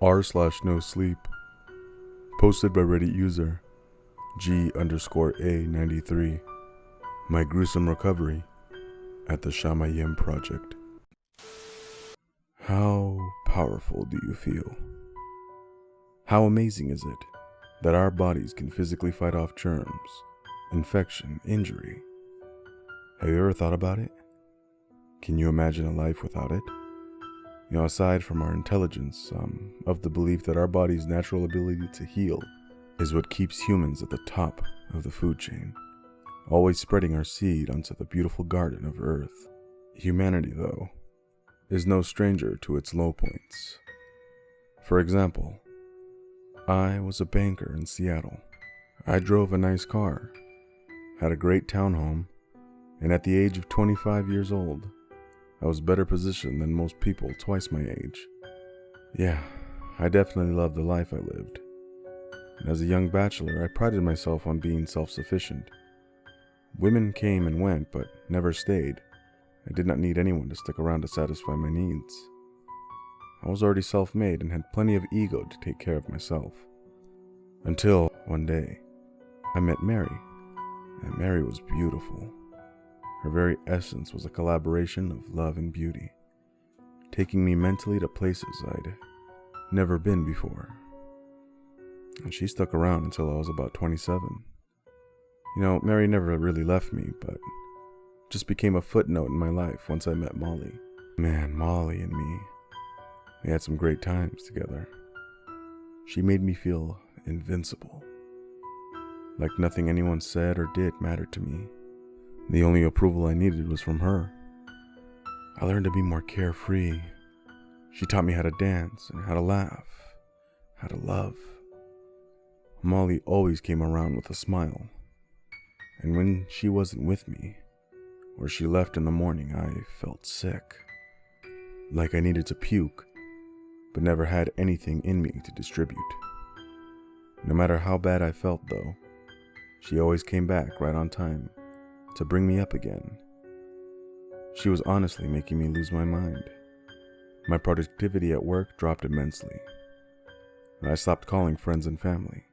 r/Nosleep, posted by Reddit user G_A93, my gruesome recovery at the Shamayim project. How powerful do you feel? How amazing is it that our bodies can physically fight off germs, infection, injury? Have you ever thought about it? Can you imagine a life without it? Aside from our intelligence, of the belief that our body's natural ability to heal is what keeps humans at the top of the food chain, always spreading our seed onto the beautiful garden of Earth. Humanity, though, is no stranger to its low points. For example, I was a banker in Seattle. I drove a nice car, had a great townhome, and at the age of 25 years old, I was better positioned than most people twice my age. Yeah, I definitely loved the life I lived. And as a young bachelor, I prided myself on being self-sufficient. Women came and went, but never stayed. I did not need anyone to stick around to satisfy my needs. I was already self-made and had plenty of ego to take care of myself. Until one day, I met Mary, and Mary was beautiful. Her very essence was a collaboration of love and beauty, taking me mentally to places I'd never been before. And she stuck around until I was about 27. Mary never really left me, but just became a footnote in my life once I met Molly. Man, Molly and me, we had some great times together. She made me feel invincible, like nothing anyone said or did mattered to me. The only approval I needed was from her. I learned to be more carefree. She taught me how to dance and how to laugh, how to love. Molly always came around with a smile. And when she wasn't with me, or she left in the morning, I felt sick. Like I needed to puke, but never had anything in me to distribute. No matter how bad I felt, though, she always came back right on time to bring me up again. She was honestly making me lose my mind. My productivity at work dropped immensely. I stopped calling friends and family.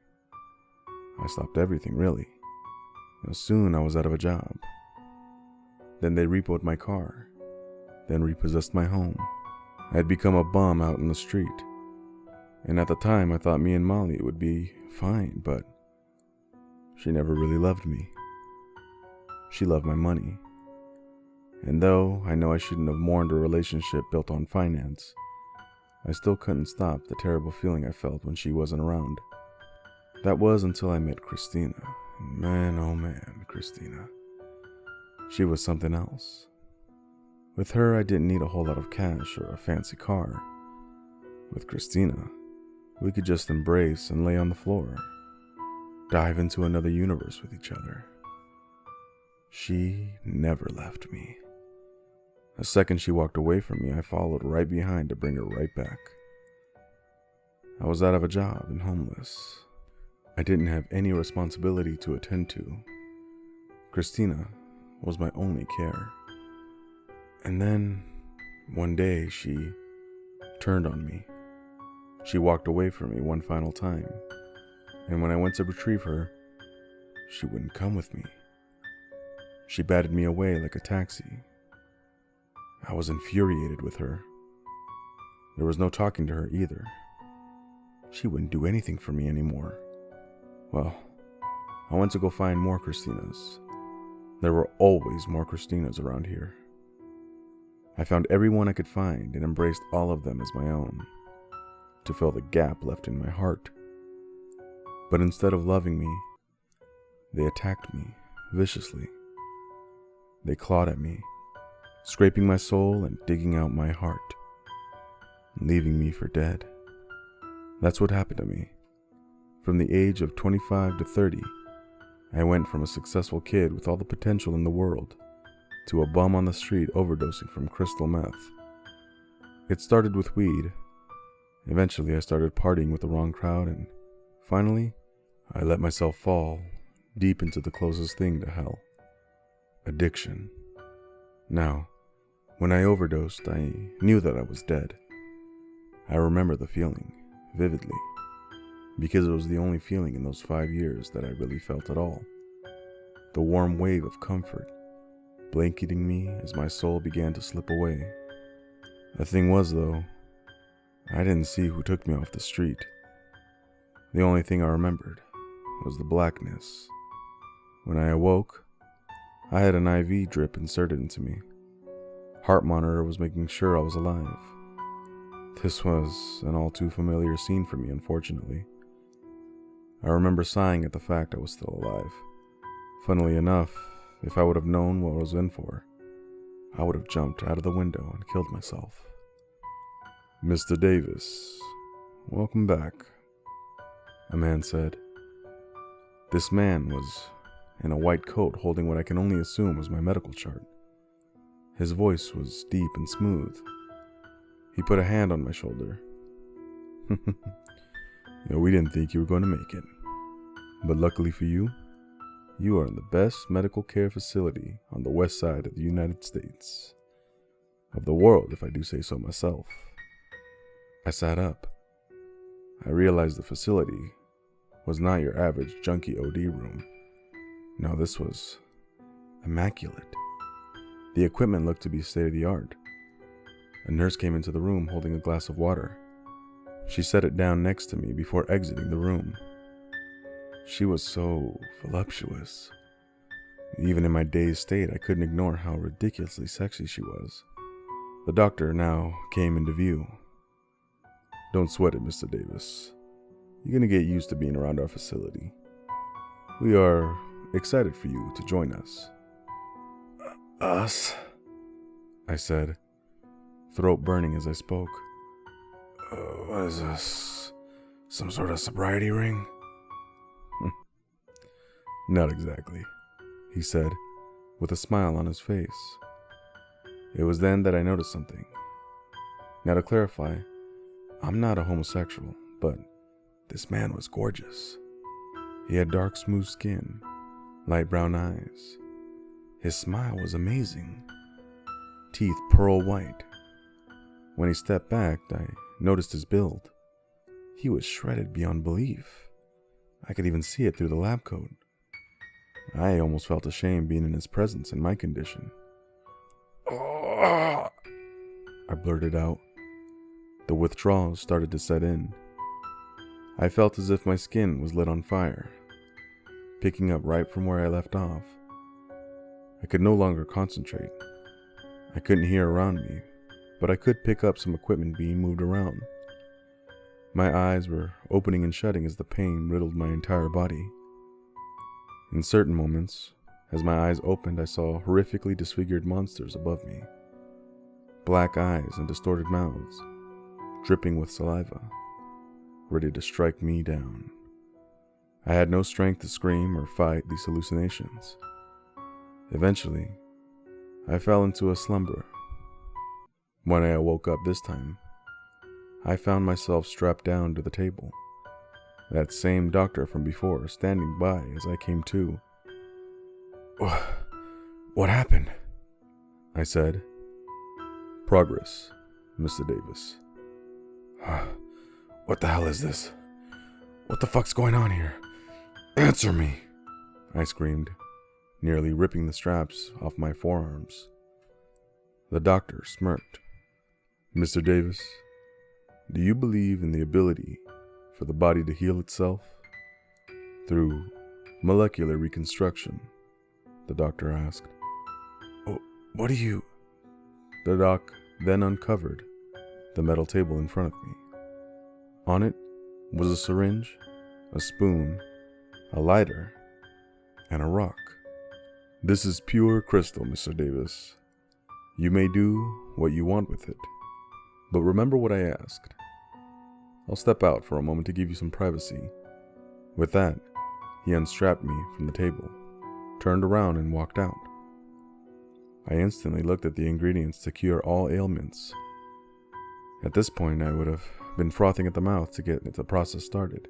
I stopped everything, really. Soon I was out of a job. Then they repoed my car, then repossessed my home. I had become a bum out in the street. And at the time I thought me and Molly would be fine, but she never really loved me. She loved my money. And though I know I shouldn't have mourned a relationship built on finance, I still couldn't stop the terrible feeling I felt when she wasn't around. That was until I met Christina. Man, oh man, Christina. She was something else. With her, I didn't need a whole lot of cash or a fancy car. With Christina, we could just embrace and lay on the floor, dive into another universe with each other. She never left me. The second she walked away from me, I followed right behind to bring her right back. I was out of a job and homeless. I didn't have any responsibility to attend to. Christina was my only care. And then, one day, she turned on me. She walked away from me one final time. And when I went to retrieve her, she wouldn't come with me. She batted me away like a taxi. I was infuriated with her. There was no talking to her either. She wouldn't do anything for me anymore. Well, I went to go find more Christinas. There were always more Christinas around here. I found everyone I could find and embraced all of them as my own, to fill the gap left in my heart. But instead of loving me, they attacked me viciously. They clawed at me, scraping my soul and digging out my heart, leaving me for dead. That's what happened to me. From the age of 25 to 30, I went from a successful kid with all the potential in the world to a bum on the street overdosing from crystal meth. It started with weed. Eventually, I started partying with the wrong crowd, and finally, I let myself fall deep into the closest thing to hell: addiction. Now, when I overdosed, I knew that I was dead. I remember the feeling. vividly, because it was the only feeling in those 5 years that I really felt at all. The warm wave of comfort blanketing me as my soul began to slip away. The thing was, though, I didn't see who took me off the street. The only thing I remembered was the blackness. When I awoke, I had an IV drip inserted into me. Heart monitor was making sure I was alive. This was an all too familiar scene for me, unfortunately. I remember sighing at the fact I was still alive. Funnily enough, if I would have known what I was in for, I would have jumped out of the window and killed myself. "Mr. Davis, welcome back," a man said. This man was in a white coat holding what I can only assume was my medical chart. His voice was deep and smooth. He put a hand on my shoulder. We didn't think you were going to make it. But luckily for you, you are in the best medical care facility on the west side of the United States. Of the world, if I do say so myself. I sat up. I realized the facility was not your average junkie OD room. No, this was immaculate. The equipment looked to be state-of-the-art. A nurse came into the room holding a glass of water. She set it down next to me before exiting the room. She was so voluptuous. Even in my dazed state, I couldn't ignore how ridiculously sexy she was. The doctor now came into view. "Don't sweat it, Mr. Davis. You're gonna get used to being around our facility. We are excited for you to join us." "Us?" I said, throat burning as I spoke. "What is this? Some sort of sobriety ring?" "Not exactly," he said, with a smile on his face. It was then that I noticed something. Now, to clarify, I'm not a homosexual, but this man was gorgeous. He had dark, smooth skin, light brown eyes. His smile was amazing. Teeth pearl white. When he stepped back, I noticed his build. He was shredded beyond belief. I could even see it through the lab coat. I almost felt ashamed being in his presence in my condition. "Oh!" I blurted out. The withdrawal started to set in. I felt as if my skin was lit on fire, picking up right from where I left off. I could no longer concentrate. I couldn't hear around me, but I could pick up some equipment being moved around. My eyes were opening and shutting as the pain riddled my entire body. In certain moments, as my eyes opened, I saw horrifically disfigured monsters above me. Black eyes and distorted mouths, dripping with saliva, ready to strike me down. I had no strength to scream or fight these hallucinations. Eventually, I fell into a slumber. When I awoke up this time, I found myself strapped down to the table. That same doctor from before standing by as I came to. "What happened?" I said. "Progress, Mr. Davis." "What the hell is this? What the fuck's going on here? Answer me!" I screamed, nearly ripping the straps off my forearms. The doctor smirked. "Mr. Davis, do you believe in the ability for the body to heal itself through molecular reconstruction?" the doctor asked. What do you... The doc then uncovered the metal table in front of me. On it was a syringe, a spoon, a lighter, and a rock. "This is pure crystal, Mr. Davis. You may do what you want with it, but remember what I asked. I'll step out for a moment to give you some privacy." With that, he unstrapped me from the table, turned around, and walked out. I instantly looked at the ingredients to cure all ailments. At this point, I would have been frothing at the mouth to get the process started,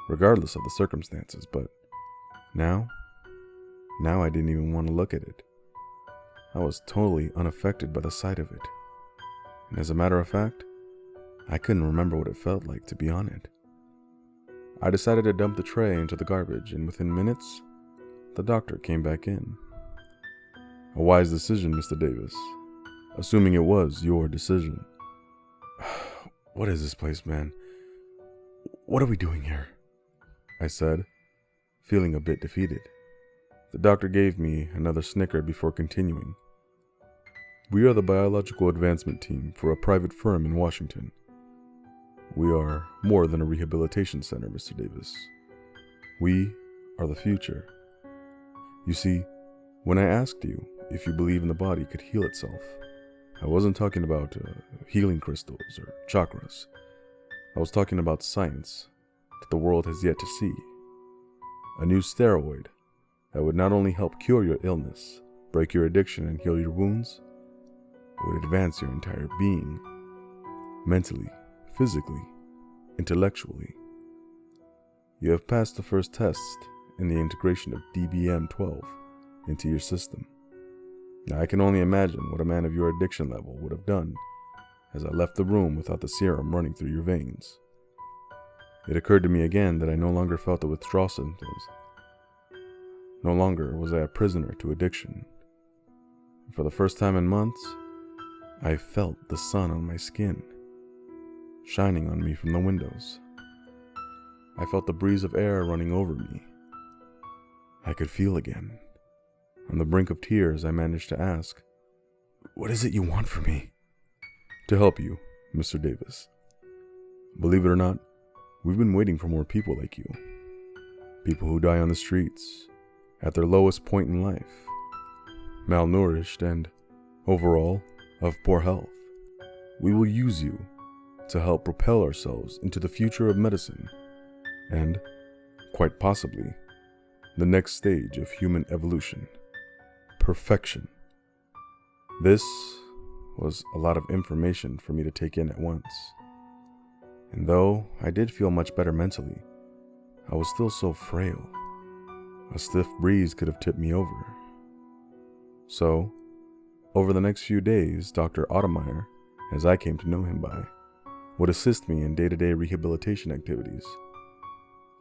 regardless of the circumstances, but now I didn't even want to look at it. I was totally unaffected by the sight of it. And as a matter of fact, I couldn't remember what it felt like to be on it. I decided to dump the tray into the garbage, and within minutes, the doctor came back in. A wise decision, Mr. Davis. Assuming it was your decision. What is this place, man? What are we doing here? I said, feeling a bit defeated. The doctor gave me another snicker before continuing. We are the biological advancement team for a private firm in Washington. We are more than a rehabilitation center, Mr. Davis. We are the future. You see, when I asked you if you believe in the body could heal itself, I wasn't talking about healing crystals or chakras. I was talking about science that the world has yet to see. A new steroid that would not only help cure your illness, break your addiction, and heal your wounds, it would advance your entire being, mentally, physically, intellectually. You have passed the first test in the integration of DBM-12 into your system. Now I can only imagine what a man of your addiction level would have done as I left the room without the serum running through your veins. It occurred to me again that I no longer felt the withdrawal symptoms. No longer was I a prisoner to addiction. For the first time in months, I felt the sun on my skin, shining on me from the windows. I felt the breeze of air running over me. I could feel again. On the brink of tears, I managed to ask, "What is it you want from me?" "To help you, Mr. Davis. Believe it or not, we've been waiting for more people like you. People who die on the streets, at their lowest point in life, malnourished and, overall, of poor health. We will use you to help propel ourselves into the future of medicine and, quite possibly, the next stage of human evolution. Perfection." This was a lot of information for me to take in at once. And though I did feel much better mentally, I was still so frail. A stiff breeze could have tipped me over. So, over the next few days, Dr. Ottemeyer, as I came to know him by, would assist me in day-to-day rehabilitation activities.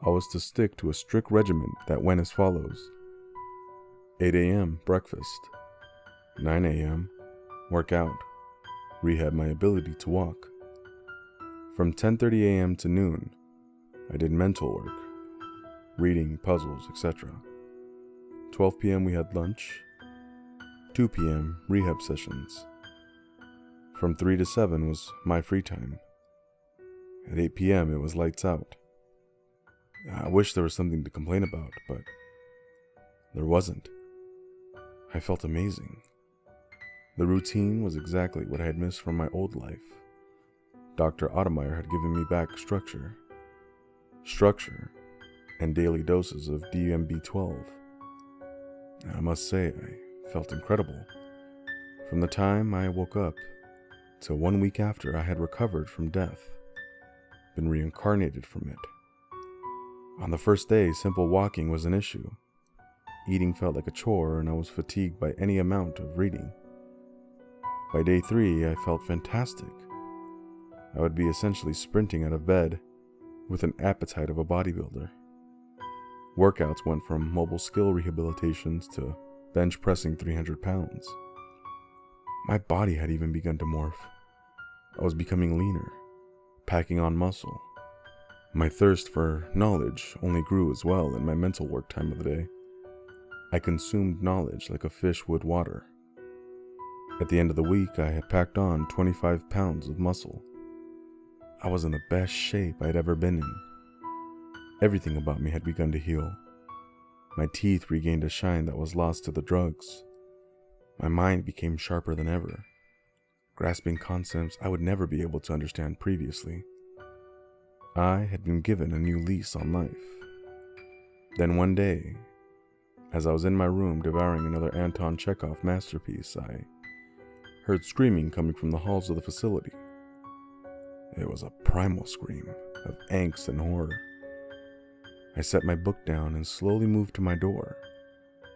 I was to stick to a strict regimen that went as follows: 8 a.m. breakfast, 9 a.m. workout, rehab my ability to walk. From 10:30 a.m. to noon, I did mental work, reading, puzzles, etc. 12 p.m. we had lunch. 2 p.m. rehab sessions. From 3 to 7 was my free time. At 8 p.m. it was lights out. I wish there was something to complain about, but there wasn't. I felt amazing. The routine was exactly what I had missed from my old life. Dr. Ottemeyer had given me back structure. Structure and daily doses of DMB-12. I must say, I felt incredible. From the time I woke up till 1 week after I had recovered from death, been reincarnated from it. On the first day, simple walking was an issue. Eating felt like a chore, and I was fatigued by any amount of reading. By day 3, I felt fantastic. I would be essentially sprinting out of bed with an appetite of a bodybuilder. Workouts went from mobile skill rehabilitations to bench pressing 300 pounds. My body had even begun to morph. I was becoming leaner, packing on muscle. My thirst for knowledge only grew as well in my mental work time of the day. I consumed knowledge like a fish would water. At the end of the week, I had packed on 25 pounds of muscle. I was in the best shape I'd ever been in. Everything about me had begun to heal. My teeth regained a shine that was lost to the drugs. My mind became sharper than ever, grasping concepts I would never be able to understand previously. I had been given a new lease on life. Then one day, as I was in my room devouring another Anton Chekhov masterpiece, I heard screaming coming from the halls of the facility. It was a primal scream of angst and horror. I set my book down and slowly moved to my door,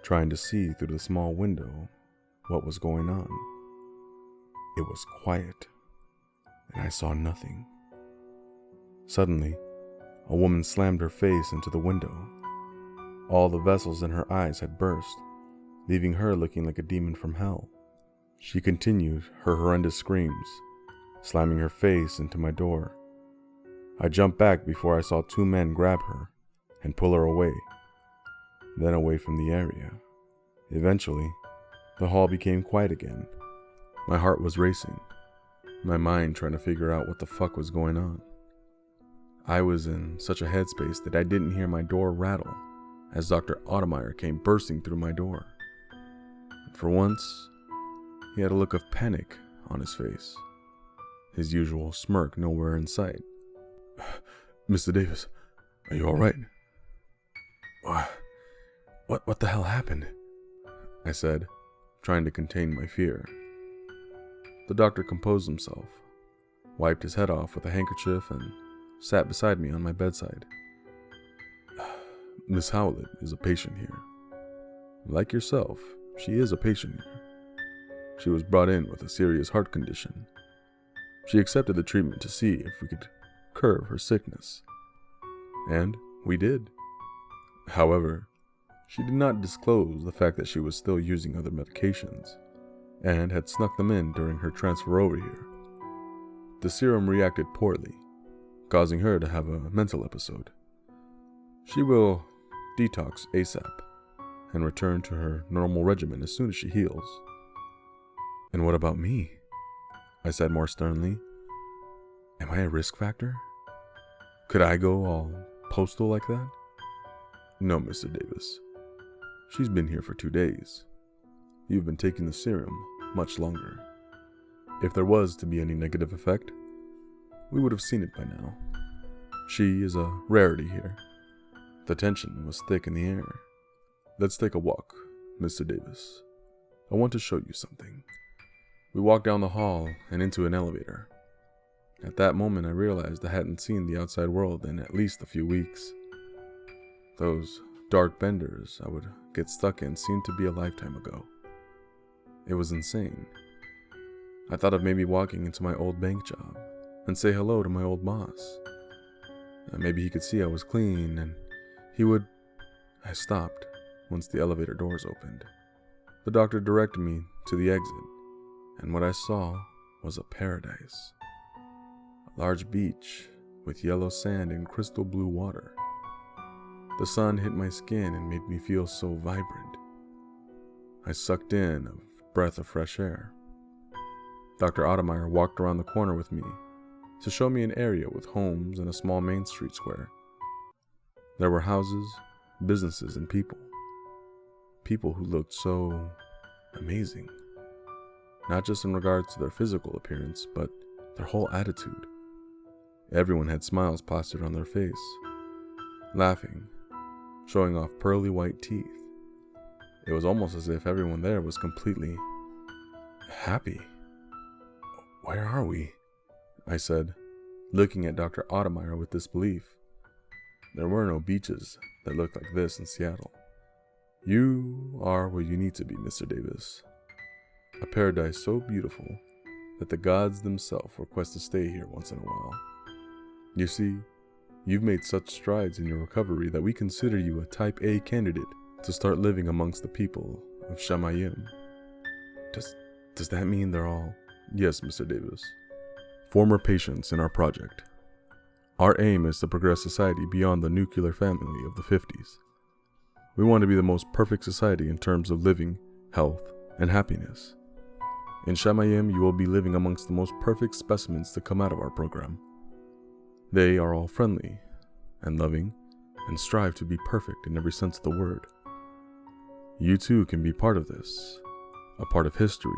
trying to see through the small window what was going on. It was quiet, and I saw nothing. Suddenly, a woman slammed her face into the window. All the vessels in her eyes had burst, leaving her looking like a demon from hell. She continued her horrendous screams, slamming her face into my door. I jumped back before I saw two men grab her and pull her away, then away from the area. Eventually, the hall became quiet again. My heart was racing, my mind trying to figure out what the fuck was going on. I was in such a headspace that I didn't hear my door rattle as Dr. Ottemeyer came bursting through my door. For once, he had a look of panic on his face, his usual smirk nowhere in sight. "Mr. Davis, are you all right?" What the hell happened?" I said, trying to contain my fear. The doctor composed himself, wiped his head off with a handkerchief, and sat beside me on my bedside. "Miss Howlett is a patient here. Like yourself, she is a patient here. She was brought in with a serious heart condition. She accepted the treatment to see if we could curb her sickness. And we did. However, she did not disclose the fact that she was still using other medications and had snuck them in during her transfer over here. The serum reacted poorly, causing her to have a mental episode. She will detox ASAP and return to her normal regimen as soon as she heals." "And what about me?" I said more sternly. "Am I a risk factor? Could I go all postal like that?" "No, Mr. Davis. She's been here for 2 days. You've been taking the serum much longer. If there was to be any negative effect, we would have seen it by now. She is a rarity here." The tension was thick in the air. "Let's take a walk, Mr. Davis. I want to show you something." We walked down the hall and into an elevator. At that moment, I realized I hadn't seen the outside world in at least a few weeks. Those dark benders I would get stuck in seemed to be a lifetime ago. It was insane. I thought of maybe walking into my old bank job and say hello to my old boss. Maybe he could see I was clean and he would... I stopped once the elevator doors opened. The doctor directed me to the exit, and what I saw was a paradise. A large beach with yellow sand and crystal blue water. The sun hit my skin and made me feel so vibrant. I sucked in a breath of fresh air. Dr. Ottemeyer walked around the corner with me to show me an area with homes and a small main street square. There were houses, businesses, and people. People who looked so amazing. Not just in regards to their physical appearance, but their whole attitude. Everyone had smiles plastered on their face, laughing, showing off pearly white teeth. It was almost as if everyone there was completely happy. "Where are we?" I said, looking at Dr. Ottemeyer with disbelief. There were no beaches that looked like this in Seattle. "You are where you need to be, Mr. Davis. A paradise so beautiful that the gods themselves request to stay here once in a while. You see, you've made such strides in your recovery that we consider you a Type A candidate to start living amongst the people of Shamayim." Does that mean they're all... "Yes, Mr. Davis. Former patients in our project. Our aim is to progress society beyond the nuclear family of the 50s. We want to be the most perfect society in terms of living, health, and happiness. In Shamayim, you will be living amongst the most perfect specimens to come out of our program. They are all friendly and loving and strive to be perfect in every sense of the word. You too can be part of this, a part of history,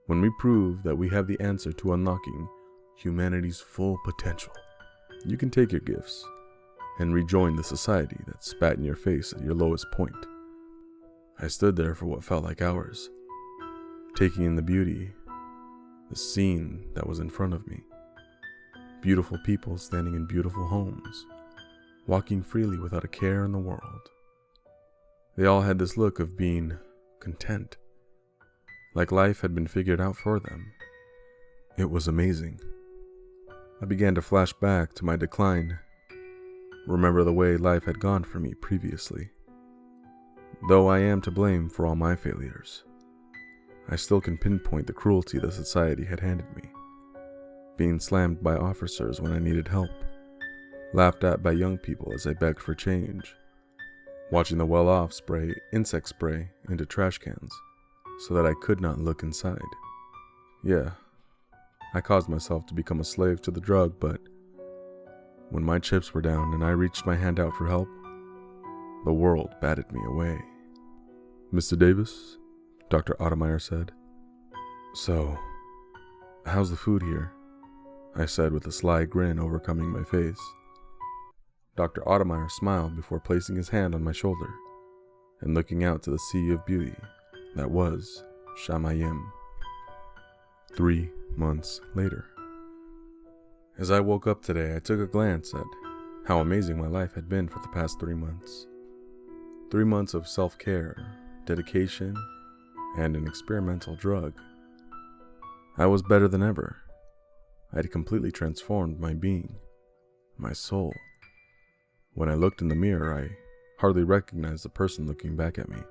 when we prove that we have the answer to unlocking humanity's full potential. You can take your gifts and rejoin the society that spat in your face at your lowest point." I stood there for what felt like hours, taking in the beauty, the scene that was in front of me. Beautiful people standing in beautiful homes, walking freely without a care in the world. They all had this look of being content, like life had been figured out for them. It was amazing. I began to flash back to my decline, remember the way life had gone for me previously. Though I am to blame for all my failures, I still can pinpoint the cruelty that society had handed me. Being slammed by officers when I needed help, laughed at by young people as I begged for change, watching the well-off spray insect spray into trash cans so that I could not look inside. Yeah, I caused myself to become a slave to the drug, but when my chips were down and I reached my hand out for help, the world batted me away. "Mr. Davis," Dr. Ottemeyer said. "So, how's the food here?" I said with a sly grin overcoming my face. Dr. Ottemeyer smiled before placing his hand on my shoulder and looking out to the sea of beauty that was Shamayim. 3 months later. As I woke up today, I took a glance at how amazing my life had been for the past 3 months. 3 months of self-care, dedication, and an experimental drug. I was better than ever. I had completely transformed my being, my soul. When I looked in the mirror, I hardly recognized the person looking back at me.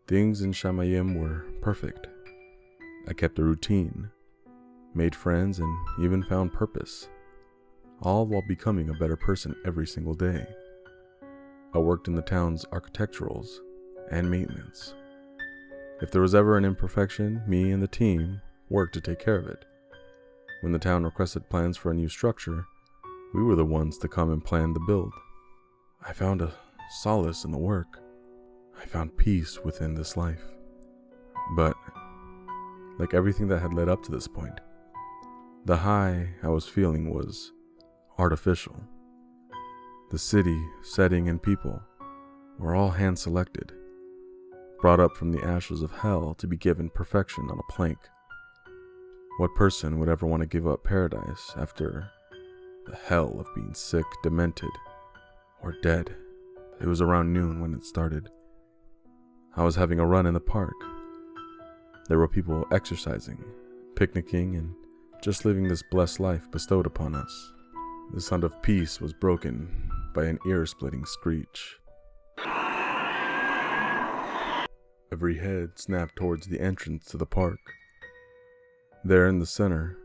Things in Shamayim were perfect. I kept a routine, made friends, and even found purpose, all while becoming a better person every single day. I worked in the town's architecturals and maintenance. If there was ever an imperfection, me and the team worked to take care of it. When the town requested plans for a new structure, we were the ones to come and plan the build. I found a solace in the work. I found peace within this life. But, like everything that had led up to this point, the high I was feeling was artificial. The city, setting, and people were all hand-selected, brought up from the ashes of hell to be given perfection on a plank. What person would ever want to give up paradise after the hell of being sick, demented, or dead? It was around noon when it started. I was having a run in the park. There were people exercising, picnicking, and just living this blessed life bestowed upon us. The sound of peace was broken by an ear-splitting screech. Every head snapped towards the entrance to the park. There in the center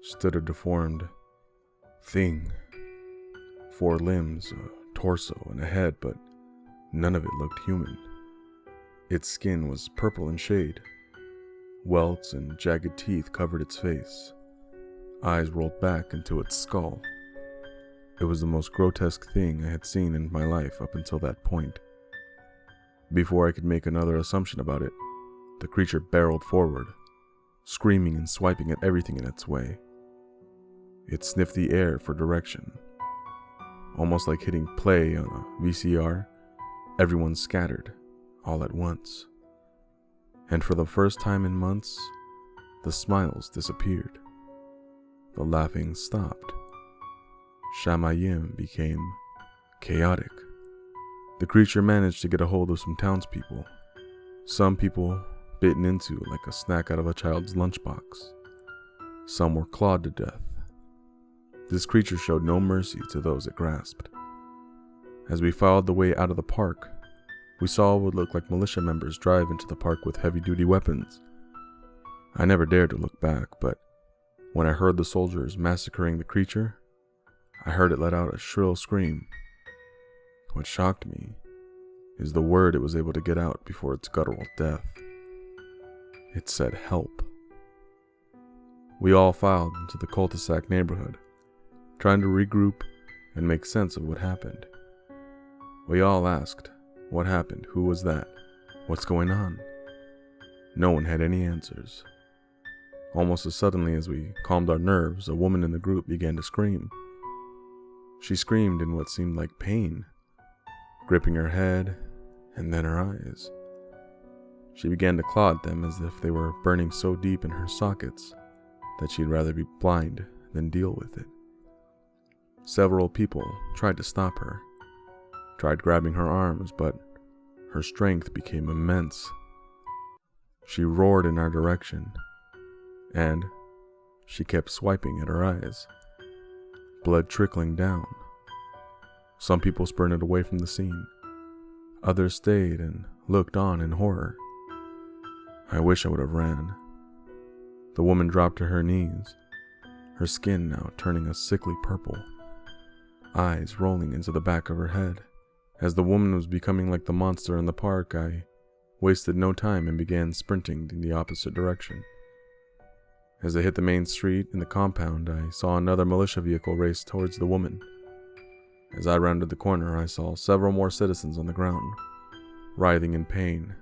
stood a deformed thing. 4 limbs, a torso, and a head, but none of it looked human. Its skin was purple in shade. Welts and jagged teeth covered its face. Eyes rolled back into its skull. It was the most grotesque thing I had seen in my life up until that point. Before I could make another assumption about it, the creature barreled forward, screaming and swiping at everything in its way. It sniffed the air for direction. Almost like hitting play on a VCR, everyone scattered, all at once. And for the first time in months, the smiles disappeared. The laughing stopped. Shamayim became chaotic. The creature managed to get a hold of some townspeople. Some people bitten into like a snack out of a child's lunchbox. Some were clawed to death. This creature showed no mercy to those it grasped. As we followed the way out of the park, we saw what looked like militia members drive into the park with heavy-duty weapons. I never dared to look back, but when I heard the soldiers massacring the creature, I heard it let out a shrill scream. What shocked me is the word it was able to get out before its guttural death. It said help. We all filed into the cul-de-sac neighborhood, trying to regroup and make sense of what happened. We all asked, what happened? Who was that? What's going on? No one had any answers. Almost as suddenly as we calmed our nerves, a woman in the group began to scream. She screamed in what seemed like pain, gripping her head and then her eyes. She began to claw at them as if they were burning so deep in her sockets that she'd rather be blind than deal with it. Several people tried to stop her, tried grabbing her arms, but her strength became immense. She roared in our direction, and she kept swiping at her eyes, blood trickling down. Some people sprinted away from the scene. Others stayed and looked on in horror. I wish I would have ran. The woman dropped to her knees, her skin now turning a sickly purple, eyes rolling into the back of her head. As the woman was becoming like the monster in the park, I wasted no time and began sprinting in the opposite direction. As I hit the main street in the compound, I saw another militia vehicle race towards the woman. As I rounded the corner, I saw several more citizens on the ground, writhing in pain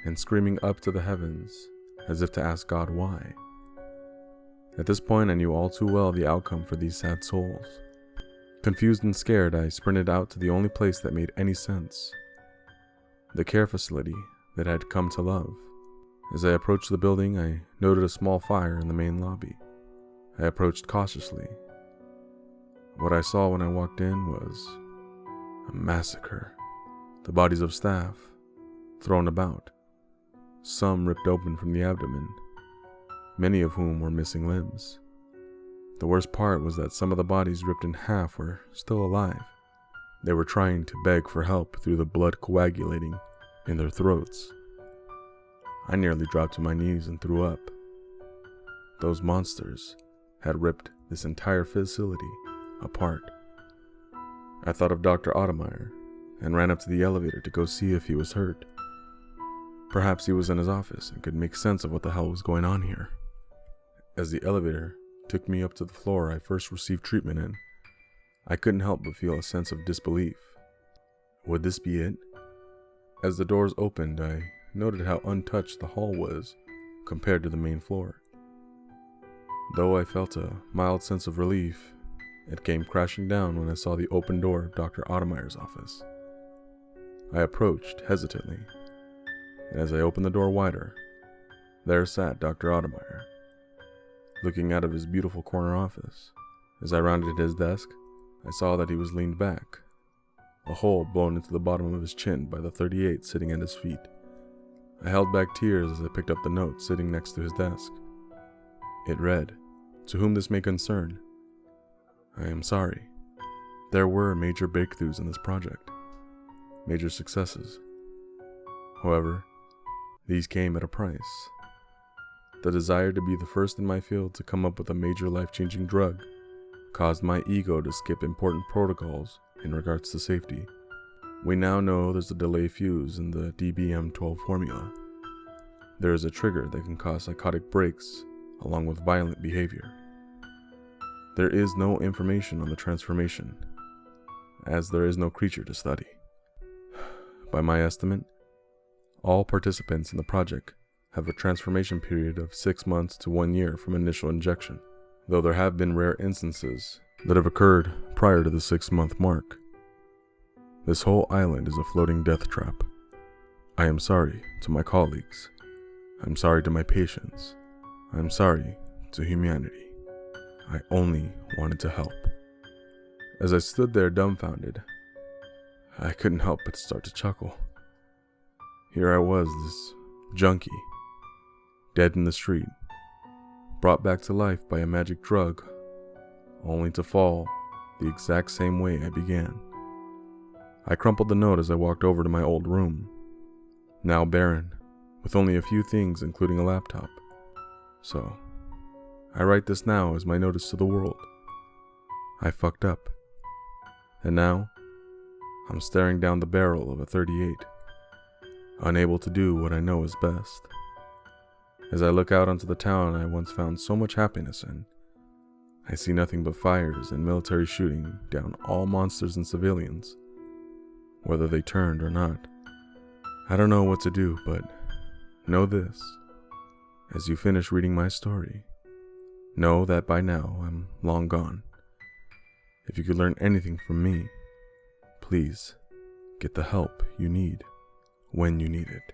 and screaming up to the heavens as if to ask God why. At this point, I knew all too well the outcome for these sad souls. Confused and scared, I sprinted out to the only place that made any sense, the care facility that I had come to love. As I approached the building, I noted a small fire in the main lobby. I approached cautiously. What I saw when I walked in was a massacre. The bodies of staff thrown about, some ripped open from the abdomen, many of whom were missing limbs. The worst part was that some of the bodies ripped in half were still alive. They were trying to beg for help through the blood coagulating in their throats. I nearly dropped to my knees and threw up. Those monsters had ripped this entire facility apart. I thought of Dr. Ottemeyer and ran up to the elevator to go see if he was hurt. Perhaps he was in his office and could make sense of what the hell was going on here. As the elevator took me up to the floor I first received treatment in, I couldn't help but feel a sense of disbelief. Would this be it? As the doors opened, I noted how untouched the hall was compared to the main floor. Though I felt a mild sense of relief, it came crashing down when I saw the open door of Dr. Ottemeyer's office. I approached hesitantly, and as I opened the door wider, there sat Dr. Ottemeyer, looking out of his beautiful corner office. As I rounded his desk, I saw that he was leaned back, a hole blown into the bottom of his chin by the .38 sitting at his feet. I held back tears as I picked up the note sitting next to his desk. It read, "To whom this may concern, I am sorry. There were major breakthroughs in this project, major successes. However, these came at a price. The desire to be the first in my field to come up with a major life-changing drug caused my ego to skip important protocols in regards to safety. We now know there's a delay fuse in the DBM-12 formula. There is a trigger that can cause psychotic breaks along with violent behavior. There is no information on the transformation, as there is no creature to study. By my estimate, all participants in the project have a transformation period of 6 months to 1 year from initial injection, though there have been rare instances that have occurred prior to the 6-month mark. This whole island is a floating death trap. I am sorry to my colleagues. I'm sorry to my patients. I'm sorry to humanity. I only wanted to help." As I stood there dumbfounded, I couldn't help but start to chuckle. Here I was, this junkie, dead in the street, brought back to life by a magic drug, only to fall the exact same way I began. I crumpled the note as I walked over to my old room, now barren, with only a few things including a laptop. So, I write this now as my notice to the world. I fucked up. And now, I'm staring down the barrel of a .38, unable to do what I know is best. As I look out onto the town I once found so much happiness in, I see nothing but fires and military shooting down all monsters and civilians, whether they turned or not. I don't know what to do, but know this. As you finish reading my story, know that by now I'm long gone. If you could learn anything from me, please get the help you need when you need it.